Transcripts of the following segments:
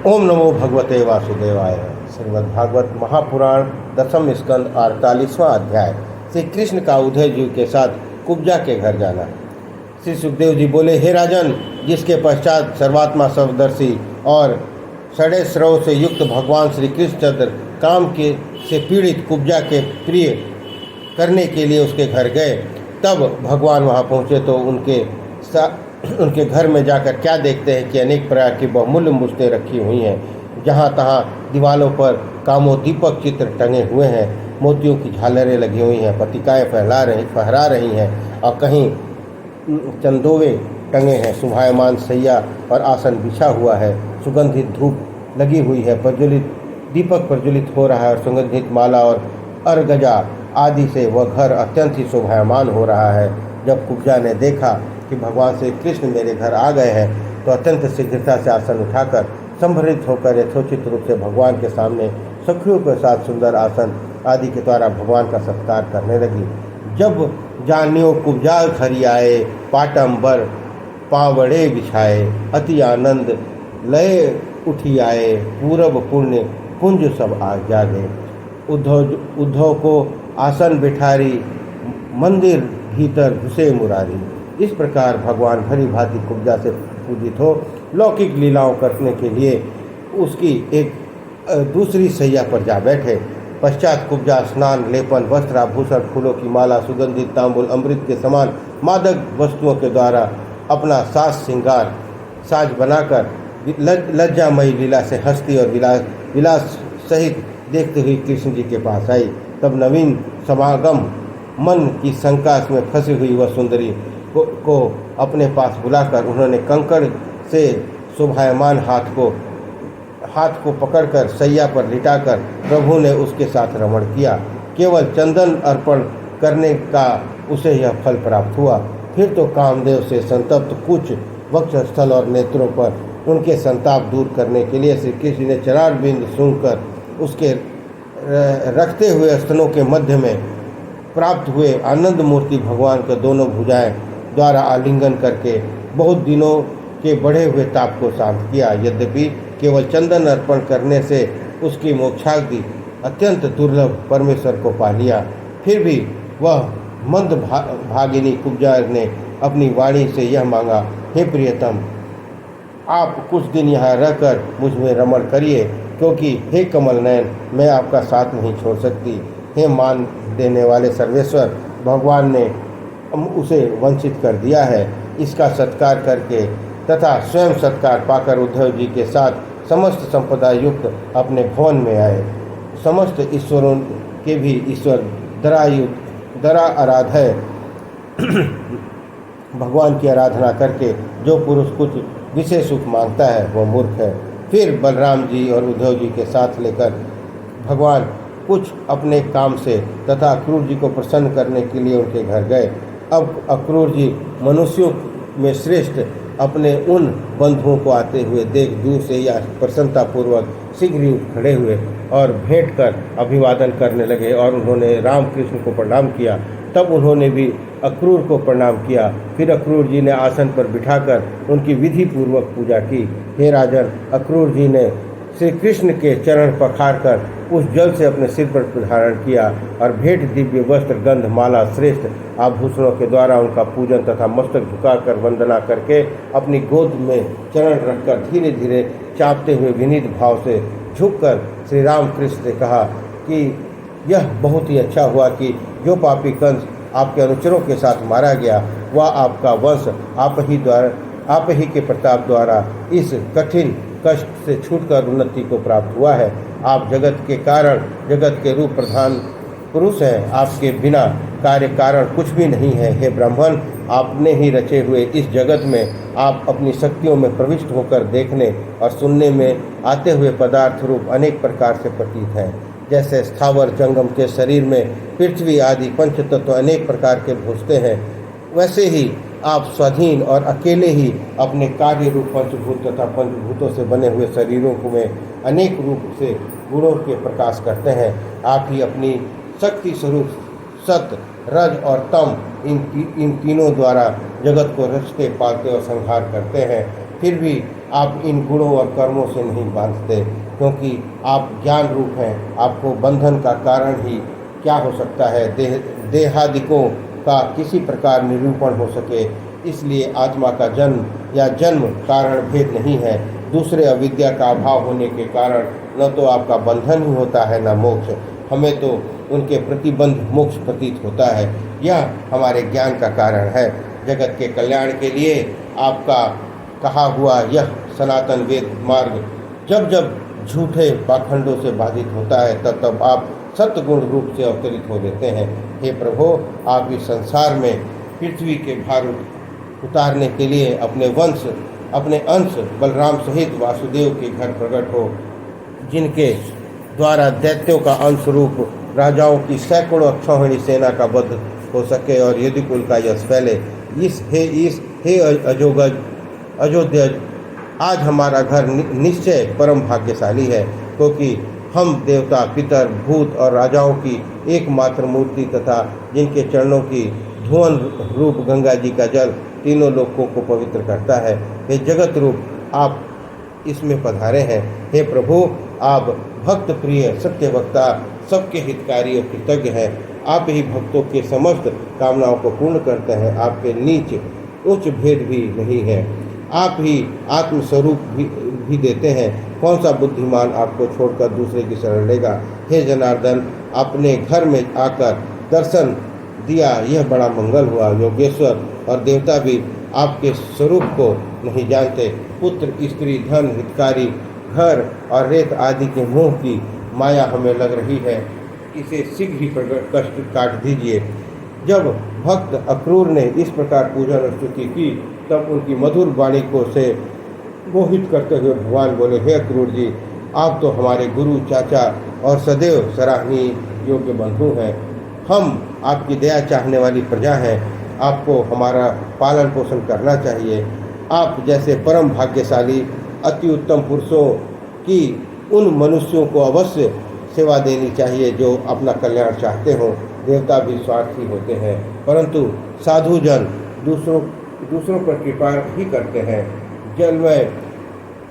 ओम नमो भगवते वासुदेवाय। श्रीमद्भागवत महापुराण दसम स्कंद 48वां अध्याय। श्री कृष्ण का उदय जी के साथ कुब्जा के घर जाना। श्री सुखदेव जी बोले, हे राजन, जिसके पश्चात सर्वात्मा सर्वदर्शी और सड़े स्रव से युक्त भगवान श्री कृष्णचंद्र काम के से पीड़ित कुब्जा के प्रिय करने के लिए उसके घर गए, तब भगवान वहाँ पहुँचे तो उनके घर में जाकर क्या देखते हैं कि अनेक प्रकार की बहुमूल्य मूर्तें रखी हुई हैं। जहाँ तहाँ दीवालों पर कामोद्दीपक चित्र टंगे हुए हैं, मोतियों की झालरें लगी हुई हैं, पत्रिकाएँ फहरा रही हैं और कहीं चंदोवे टंगे हैं। शोभायमान सैया और आसन बिछा हुआ है, सुगंधित धूप लगी हुई है, प्रज्वलित दीपक प्रज्वलित हो रहा है और सुगंधित माला और अर्गजा आदि से वह घर अत्यंत ही शोभायमान हो रहा है। जब कुब्जा ने देखा कि भगवान श्री कृष्ण मेरे घर आ गए हैं, तो अत्यंत शीघ्रता से आसन उठाकर संभरित होकर यथोचित रूप से भगवान के सामने सखियों के साथ सुंदर आसन आदि के द्वारा भगवान का सत्कार करने लगी। जब जानियो कुब्जा खरी आए, पाटंबर पावड़े बिछाए, अति आनंद लय उठी आए, पूरब पुण्य पुंज सब आ जागे। उद्धव को आसन बिठारी, मंदिर भीतर घुसे मुरारी। इस प्रकार भगवान भली भांति कुब्जा से पूजित हो लौकिक लीलाओं करने के लिए उसकी एक दूसरी सैया पर जा बैठे। पश्चात कुब्जा स्नान, लेपन, वस्त्र, आभूषण, फूलों की माला, सुगंधित तांबुल, अमृत के समान मादक वस्तुओं के द्वारा अपना साज श्रृंगार साज बनाकर लज्जामयी लीला से हंसती और विलास सहित देखते हुए कृष्ण जी के पास आई। तब नवीन समागम मन की शंका में फंसी हुई वह सुंदरी को अपने पास बुलाकर उन्होंने कंकड़ से शोभायमान हाथ को पकड़कर सैया पर लिटाकर प्रभु ने उसके साथ रमण किया। केवल चंदन अर्पण करने का उसे यह फल प्राप्त हुआ। फिर तो कामदेव से संतप्त कुछ वक्षस्थल और नेत्रों पर उनके संताप दूर करने के लिए श्री कृष्ण ने चरार बिंद सूंघकर उसके रखते हुए स्तनों के मध्य में प्राप्त हुए आनंद मूर्ति भगवान के दोनों भुजाएं द्वारा आलिंगन करके बहुत दिनों के बढ़े हुए ताप को शांत किया। यद्यपि केवल चंदन अर्पण करने से उसकी मोक्षाग्नि अत्यंत दुर्लभ परमेश्वर को पा लिया, फिर भी वह मंद भागिनी कुब्जा ने अपनी वाणी से यह मांगा, हे प्रियतम, आप कुछ दिन यहाँ रहकर मुझ में रमण करिए, क्योंकि हे कमल नयन, मैं आपका साथ नहीं छोड़ सकती। हे मान देने वाले सर्वेश्वर, भगवान ने उसे वंचित कर दिया है। इसका सत्कार करके तथा स्वयं सत्कार पाकर उद्धव जी के साथ समस्त संपदा युक्त अपने भवन में आए। समस्त ईश्वरों के भी ईश्वर दरा आराध्य भगवान की आराधना करके जो पुरुष कुछ विशेष सुख मांगता है वह मूर्ख है। फिर बलराम जी और उद्धव जी के साथ लेकर भगवान कुछ अपने काम से तथा अक्रूर जी को प्रसन्न करने के लिए उनके घर गए। अब अक्रूर जी मनुष्यों में श्रेष्ठ अपने उन बंधुओं को आते हुए देख दूर से या प्रसन्नतापूर्वक शीघ्र ही उठ खड़े हुए और भेंट कर अभिवादन करने लगे और उन्होंने रामकृष्ण को प्रणाम किया। तब उन्होंने भी अक्रूर को प्रणाम किया। फिर अक्रूर जी ने आसन पर बिठाकर उनकी विधि पूर्वक पूजा की। हे राजन, अक्रूर जी ने श्री कृष्ण के चरण पखार कर उस जल से अपने सिर पर धारण किया और भेंट दिव्य वस्त्र, गंध, माला, श्रेष्ठ आभूषणों के द्वारा उनका पूजन तथा मस्तक झुकाकर वंदना करके अपनी गोद में चरण रखकर धीरे धीरे चापते हुए विनीत भाव से झुककर श्री राम कृष्ण से कहा कि यह बहुत ही अच्छा हुआ कि जो पापी कंस आपके अनुचरों के साथ मारा गया, वह आपका वंश आप ही के प्रताप द्वारा इस कठिन कष्ट से छूटकर उन्नति को प्राप्त हुआ है। आप जगत के कारण, जगत के रूप प्रधान पुरुष हैं। आपके बिना कार्य कारण कुछ भी नहीं है। हे ब्राह्मण, आपने ही रचे हुए इस जगत में आप अपनी शक्तियों में प्रविष्ट होकर देखने और सुनने में आते हुए पदार्थ रूप अनेक प्रकार से प्रतीत हैं। जैसे स्थावर जंगम के शरीर में पृथ्वी आदि पंचतत्व अनेक प्रकार के भूषते हैं, वैसे ही आप स्वाधीन और अकेले ही अपने कार्य रूप पंचभूत तथा पंचभूतों से बने हुए शरीरों को में अनेक रूप से गुणों के प्रकाश करते हैं। आप ही अपनी शक्ति स्वरूप सत, रज और तम इन तीनों द्वारा जगत को रचते, पालते और संहार करते हैं। फिर भी आप इन गुणों और कर्मों से नहीं बांधते, क्योंकि आप ज्ञान रूप हैं। आपको बंधन का कारण ही क्या हो सकता है, देहादिकों का किसी प्रकार निरूपण हो सके। इसलिए आत्मा का जन्म या जन्म कारण भेद नहीं है। दूसरे अविद्या का अभाव होने के कारण न तो आपका बंधन ही होता है न मोक्ष। हमें तो उनके प्रतिबंध मोक्ष प्रतीत होता है। यह हमारे ज्ञान का कारण है। जगत के कल्याण के लिए आपका कहा हुआ यह सनातन वेद मार्ग जब जब झूठे पाखंडों से बाधित होता है, तब तब आप सत्गुण रूप से अवतरित हो लेते हैं। हे प्रभु, आप इस संसार में पृथ्वी के भार उतारने के लिए अपने अंश बलराम सहित वासुदेव के घर प्रकट हो, जिनके द्वारा दैत्यों का अंश रूप राजाओं की सैकड़ों अक्षौहिणी सेना का वध हो सके और यदुकुल का यश फैले। हे अयोध्या, आज हमारा घर निश्चय परम भाग्यशाली है, क्योंकि हम देवता, पितर, भूत और राजाओं की एकमात्र मूर्ति तथा जिनके चरणों की धुवन रूप गंगा जी का जल तीनों लोकों को पवित्र करता है। हे जगत रूप, आप इसमें पधारे हैं। हे प्रभु, आप भक्त प्रिय, सत्य वक्ता, सबके हितकारी और कृतज्ञ हैं। आप ही भक्तों के समस्त कामनाओं को पूर्ण करते हैं। आपके नीच उच्च भेद भी नहीं है। आप ही आत्मस्वरूप भी देते हैं। कौन सा बुद्धिमान आपको छोड़कर दूसरे की शरण लेगा। हे जनार्दन, अपने घर में आकर दर्शन दिया, यह बड़ा मंगल हुआ। योगेश्वर और देवता भी आपके स्वरूप को नहीं जानते। पुत्र, स्त्री, धन, हितकारी, घर और रेत आदि के मोह की माया हमें लग रही है, इसे शीघ्र ही कष्ट काट दीजिए। जब भक्त अक्रूर ने इस प्रकार पूजन और स्तुति की, तब उनकी मधुर वाणी को से मोहित करते हुए भगवान बोले, हे अक्रूर जी, आप तो हमारे गुरु, चाचा और सदैव सराहनीय योग्य बंधु हैं। हम आपकी दया चाहने वाली प्रजा हैं। आपको हमारा पालन पोषण करना चाहिए। आप जैसे परम भाग्यशाली अति उत्तम पुरुषों की उन मनुष्यों को अवश्य सेवा देनी चाहिए जो अपना कल्याण चाहते हों। देवता भी स्वार्थी होते हैं, परंतु साधु जन दूसरों पर कृपा ही करते हैं। जलमय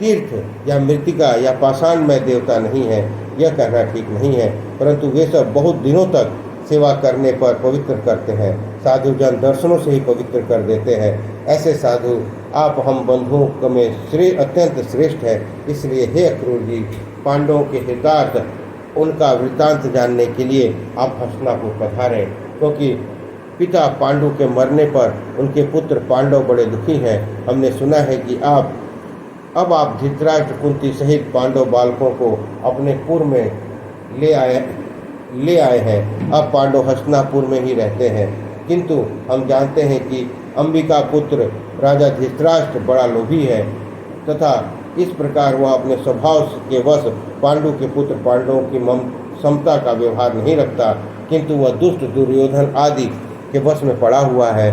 तीर्थ या मृतिका या पाषाणमय देवता नहीं है, यह कहना ठीक नहीं है, परंतु वे सब बहुत दिनों तक सेवा करने पर पवित्र करते हैं। साधु जन दर्शनों से ही पवित्र कर देते हैं। ऐसे साधु आप हम बंधुओं में अत्यंत श्रेष्ठ है। इसलिए हे अक्रूर जी, पांडवों के हितार्थ उनका वृत्तांत जानने के लिए आप हस्तिनापुर पधारें, क्योंकि पिता पांडु के मरने पर उनके पुत्र पांडव बड़े दुखी हैं। हमने सुना है कि अब आप धृतराष्ट्र, कुंती सहित पांडव बालकों को अपने पुर में ले आए हैं। अब पांडव हस्तिनापुर में ही रहते हैं, किंतु हम जानते हैं कि अंबिका पुत्र राजा धृतराष्ट्र बड़ा लोभी है तथा इस प्रकार वह अपने स्वभाव के वश पांडु के पुत्र पांडवों की समता का व्यवहार नहीं रखता, किंतु वह दुष्ट दुर्योधन आदि के वश में पड़ा हुआ है।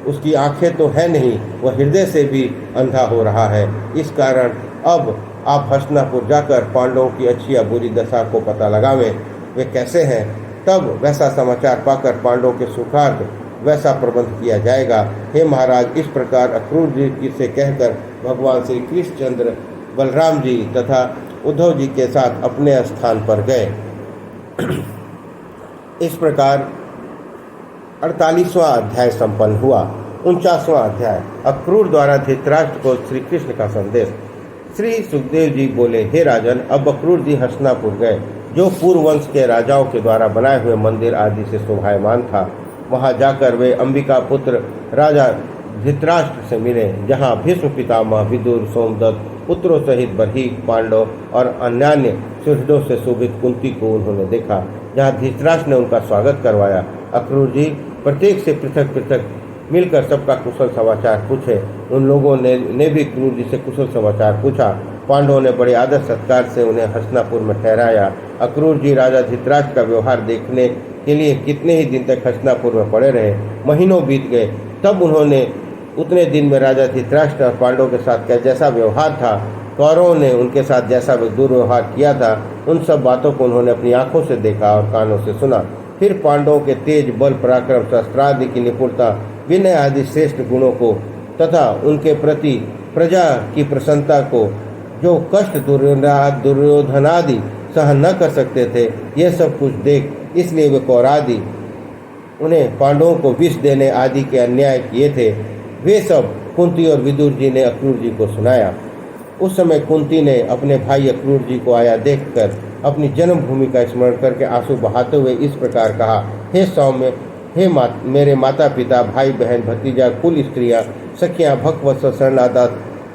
उसकी आंखें तो है नहीं, वह हृदय से भी अंधा हो रहा है। इस कारण अब आप हस्तिनापुर जाकर पांडवों की अच्छी या बुरी दशा को पता लगावें, वे कैसे हैं। तब वैसा समाचार पाकर पांडवों के सुखार्थ वैसा प्रबंध किया जाएगा। हे महाराज, इस प्रकार अक्रूर जी से कहकर भगवान श्री कृष्णचंद्र, बलराम जी तथा उद्धव जी के साथ अपने स्थान पर गए। इस प्रकार 48वां अध्याय संपन्न हुआ। 49वां अध्याय, अक्रूर द्वारा धृतराष्ट्र को श्री कृष्ण का संदेश। श्री सुखदेव जी बोले, हे राजन, अब अक्रूर जी हस्तिनापुर गए, जो पूर्व वंश के राजाओं के द्वारा बनाए हुए मंदिर आदि से शोभायमान था। वहां जाकर वे अंबिका पुत्र राजा धृतराष्ट्र से मिले, जहां भीष्म पितामह, विदुर, सोमदत्त पुत्रों सहित बर्हिक, पांडव और अन्यान्य सुहृदों से शोभित कुंती को उन्होंने देखा, जहां धृतराष्ट्र ने उनका स्वागत करवाया। अक्रूर जी प्रत्येक से पृथक पृथक मिलकर सबका कुशल समाचार पूछे। उन लोगों ने भी अक्रूर जी से कुशल समाचार पूछा। पांडवों ने बड़े आदर सत्कार से उन्हें हस्तिनापुर में ठहराया। अक्रूर जी राजा धृतराष्ट्र का व्यवहार देखने के लिए कितने ही दिन तक हस्तिनापुर में पड़े रहे। महीनों बीत गए, तब उन्होंने उतने दिन में राजा धृतराष्ट्र और पांडवों के साथ जैसा व्यवहार था, कौरवों ने उनके साथ जैसा दुर्व्यवहार किया था, उन सब बातों को उन्होंने अपनी आंखों से देखा और कानों से सुना। फिर पांडवों के तेज, बल, पराक्रम, शस्त्रादि की निपुणता, विनय आदि श्रेष्ठ गुणों को तथा उनके प्रति प्रजा की प्रसन्नता को जो कष्ट दुर्योधनादि सहन न कर सकते थे, यह सब कुछ देख इसलिए वे कौरादि उन्हें पांडवों को विष देने आदि के अन्याय किए थे, वे सब कुंती और विदुर जी ने अक्रूर जी को सुनाया। उस समय कुंती ने अपने भाई अक्रूर जी को आया देखकर अपनी जन्मभूमि का स्मरण करके आंसू बहाते हुए इस प्रकार कहा, हे सौम्य, मेरे माता पिता, भाई बहन, भतीजा, कुल स्त्रियां, सखियां, भक्तवत्सल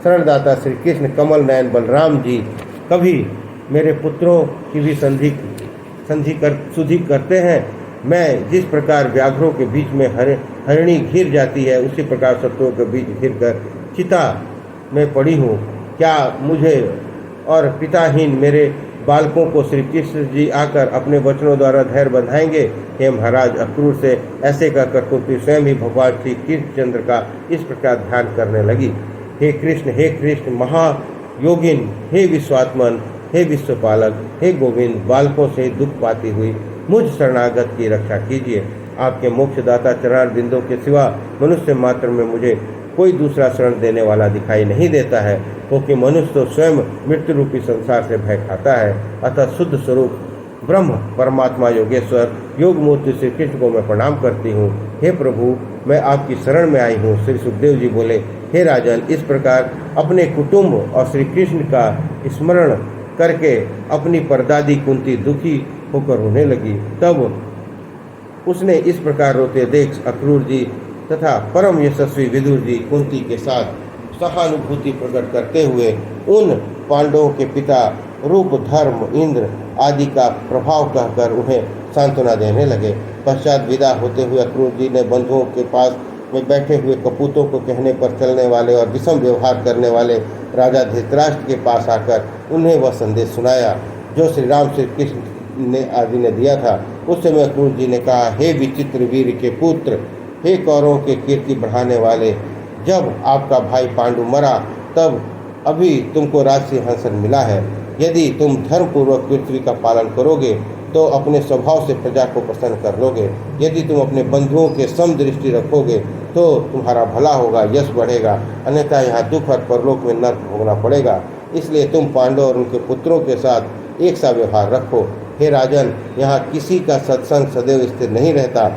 शरणदाता श्री कृष्ण, कमल नयन बलराम जी, कभी मेरे पुत्रों की भी सुधि करते हैं। मैं जिस प्रकार व्याघ्रों के बीच में हरिणी घिर जाती है, उसी प्रकार शत्रुओं के बीच घिरकर चिता में पड़ी हूँ। क्या मुझे और पिताहीन मेरे बालकों को श्री कृष्ण जी आकर अपने वचनों द्वारा धैर्य बंधाएंगे? हे महाराज, अक्रूर से ऐसे कहकर कुंती स्वयं ही भगवान श्री कृष्णचंद्र का इस प्रकार ध्यान करने लगी। हे कृष्ण महायोगिन, हे विश्वात्मन, हे विश्वपालक, हे गोविंद, बालकों से दुख पाती हुई मुझ शरणागत की रक्षा कीजिए। आपके मोक्षदाता चरण बिंदु के सिवा मनुष्य मात्र में मुझे कोई दूसरा शरण देने वाला दिखाई नहीं देता है, क्योंकि मनुष्य तो स्वयं मृत्यु रूपी संसार से भय खाता है। अतः शुद्ध स्वरूप ब्रह्म परमात्मा योगेश्वर योग मूर्ति श्री कृष्ण को मैं प्रणाम करती हूँ। हे प्रभु, मैं आपकी शरण में आई हूँ। श्री सुखदेव जी बोले, हे राजन, इस प्रकार अपने कुटुंब और श्री कृष्ण का स्मरण करके अपनी परदादी कुंती दुखी होकर रोने लगी। तब उसने इस प्रकार रोते देख अक्रूर जी तथा परम यशस्वी विदुर जी कुंती के साथ सहानुभूति प्रकट करते हुए उन पांडवों के पिता रूप, धर्म, इंद्र आदि का प्रभाव कहकर उन्हें सांत्वना देने लगे। पश्चात विदा होते हुए अक्रूर जी ने बंधुओं के पास में बैठे हुए कपूतों को कहने पर चलने वाले और विषम व्यवहार करने वाले राजा धृतराष्ट्र के पास आकर उन्हें वह संदेश सुनाया जो श्री राम श्री कृष्ण ने आदि ने दिया था। उस समय अक्रूर जी ने कहा, हे विचित्र वीर के पुत्र, हे कौरवों के कीर्ति बढ़ाने वाले, जब आपका भाई पांडु मरा तब अभी तुमको राजसिंहासन मिला है। यदि तुम धर्मपूर्वक पृथ्वी का पालन करोगे तो अपने स्वभाव से प्रजा को प्रसन्न कर लोगे। यदि तुम अपने बंधुओं के समदृष्टि रखोगे तो तुम्हारा भला होगा, यश बढ़ेगा, अन्यथा यहाँ दुख और परलोक में नर्क भोगना पड़ेगा। इसलिए तुम पांडव और उनके पुत्रों के साथ एक सा व्यवहार रखो। हे राजन, यहाँ किसी का सत्संग सदैव स्थिर नहीं रहता।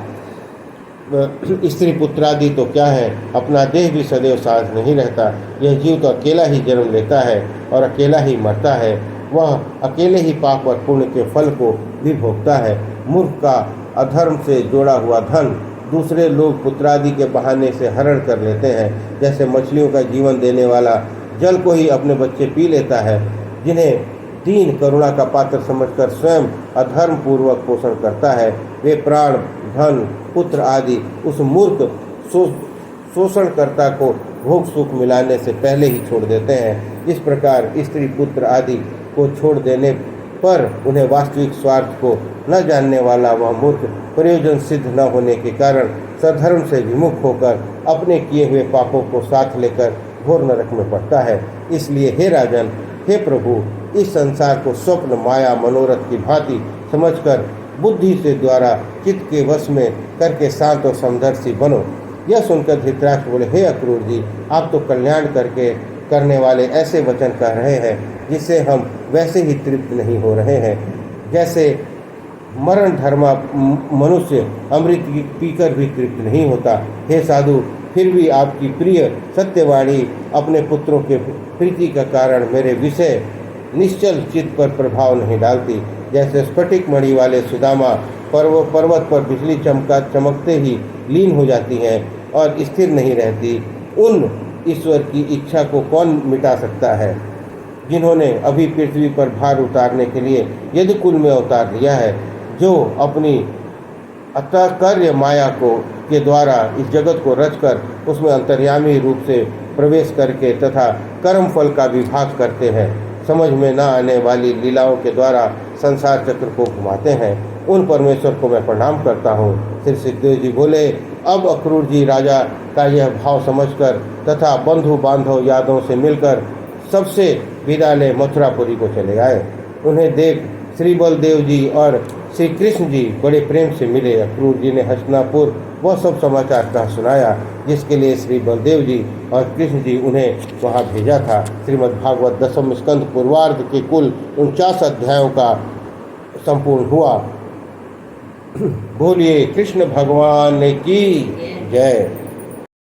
स्त्री पुत्रादि तो क्या है, अपना देह भी सदैव साथ नहीं रहता। यह जीव तो अकेला ही जन्म लेता है और अकेला ही मरता है। वह अकेले ही पाप और पुण्य के फल को भी भोगता है। मूर्ख का अधर्म से जोड़ा हुआ धन दूसरे लोग पुत्रादि के बहाने से हरण कर लेते हैं। जैसे मछलियों का जीवन देने वाला जल को ही अपने बच्चे पी लेता है, जिन्हें दीन करुणा का पात्र समझकर स्वयं अधर्म पूर्वक पोषण करता है, वे प्राण, धन, पुत्र आदि उस मूर्ख शोषणकर्ता को भोग सुख मिलाने से पहले ही छोड़ देते हैं। इस प्रकार स्त्री पुत्र आदि को छोड़ देने पर उन्हें वास्तविक स्वार्थ को न जानने वाला वह मूर्ख प्रयोजन सिद्ध न होने के कारण सधर्म से विमुख होकर अपने किए हुए पापों को साथ लेकर घोर नरक में पड़ता है। इसलिए हे राजन, हे प्रभु, इस संसार को स्वप्न, माया, मनोरथ की भांति समझकर बुद्धि से द्वारा चित्त के वश में करके शांत और समदर्शी बनो। यह सुनकर धृतराष्ट्र बोले, हे अक्रूर जी, आप तो कल्याण करने वाले ऐसे वचन कह रहे हैं जिससे हम वैसे ही तृप्त नहीं हो रहे हैं, जैसे मरण धर्मा मनुष्य अमृत पीकर भी तृप्त नहीं होता। हे साधु, फिर भी आपकी प्रिय सत्यवाणी अपने पुत्रों के प्रीति का कारण मेरे विषय निश्चल चित्त पर प्रभाव नहीं डालती। जैसे स्फटिक मणि वाले सुदामा पर्वत पर बिजली चमकते ही लीन हो जाती हैं और स्थिर नहीं रहती, उन ईश्वर की इच्छा को कौन मिटा सकता है जिन्होंने अभी पृथ्वी पर भार उतारने के लिए यदुकुल में अवतार लिया है, जो अपनी अतःकर्य माया के द्वारा इस जगत को रचकर उसमें अंतर्यामी रूप से प्रवेश करके तथा कर्म फल का विभाग करते हैं। समझ में न आने वाली लीलाओं के द्वारा संसार चक्र को घुमाते हैं, उन परमेश्वर को मैं प्रणाम करता हूँ। श्री सुखदेव जी बोले, अब अक्रूर जी राजा का यह भाव समझकर तथा बंधु बांधव यादों से मिलकर सबसे विदा ले मथुरापुरी को चले आए। उन्हें देख श्री बलदेव जी और श्री कृष्ण जी बड़े प्रेम से मिले। अक्रूर जी ने हस्तिनापुर वह सब समाचार कह सुनाया जिसके लिए श्री बलदेव जी और कृष्ण जी उन्हें वहाँ भेजा था। श्रीमद्भागवत दसम स्कंद पूर्वार्ध के कुल 49 अध्यायों का संपूर्ण हुआ। बोलिए कृष्ण भगवान की जय।